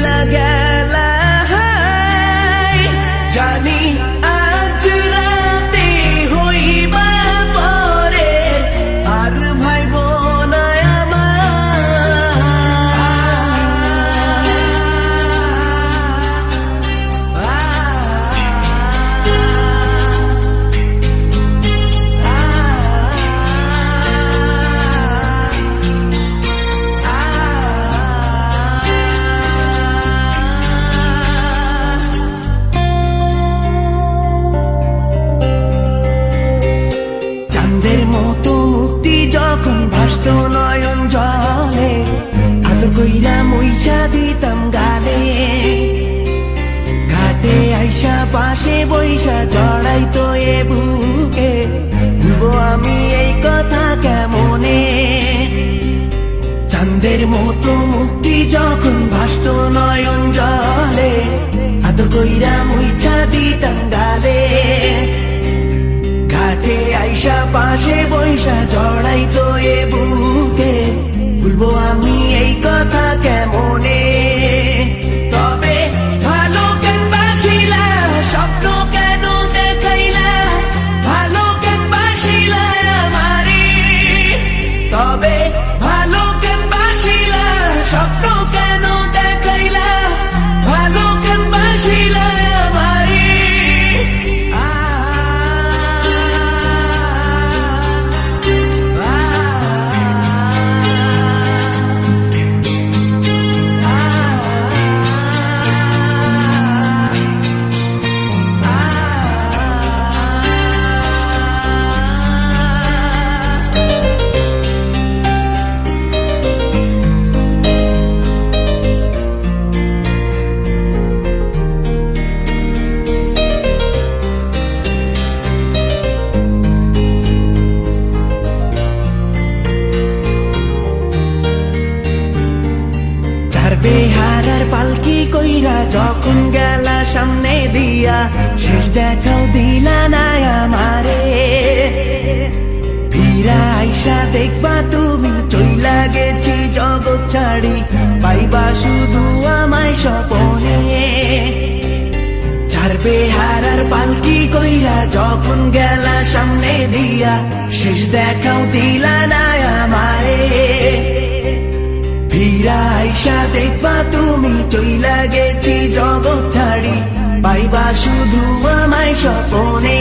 চইলা গেলা জানি আজ রাতে হইবা পরে আর ভাইব না চাঁদের মতো মুক্তি যখন ভাসত নয়ন জলে আদর কইরা মইসা দিতাম গালে ঘাটে আইসা পাশে বইসা জড়াইতো এ বুকে ভুলবো আমি এই কথা কেমনে চাঁদের মতো মুক্তি যখন ভাসত নয়ন জলে আদর কইরা মইসা দিতাম গালে ঘাটে আইসা পাশে বইসা জড়াইতো এ বুকে ভুলবো আমি এই কথা কেমনে তবে ভালো কেন বাসিলা স্বপ্ন কেন দেখাইলা ভালো কেন বাসিলা আমারে তবে ভালো কেন বাসিলা স্বপ্ন কেন দেখাইলা ভালো কেন বাসিলা আমারে বেহারার পালকি কইরা যখন গেলা সামনে দিয়া শেষ দেখাও দিলা না আমারে ফিরা আইসা দেখবা তুমি চইলা গেছি জগৎ ছাড়ি পাইবা শুধু আমায় স্বপনে চার বেহারার পালকি কইরা যখন গেলা সামনে দিয়া শেষ দেখাও দিলা না আমারে ফিরা আইসা দেখবা তুমি চইলা গেছি জগৎ ছাড়ি পাইবা শুধু আমায় স্বপনে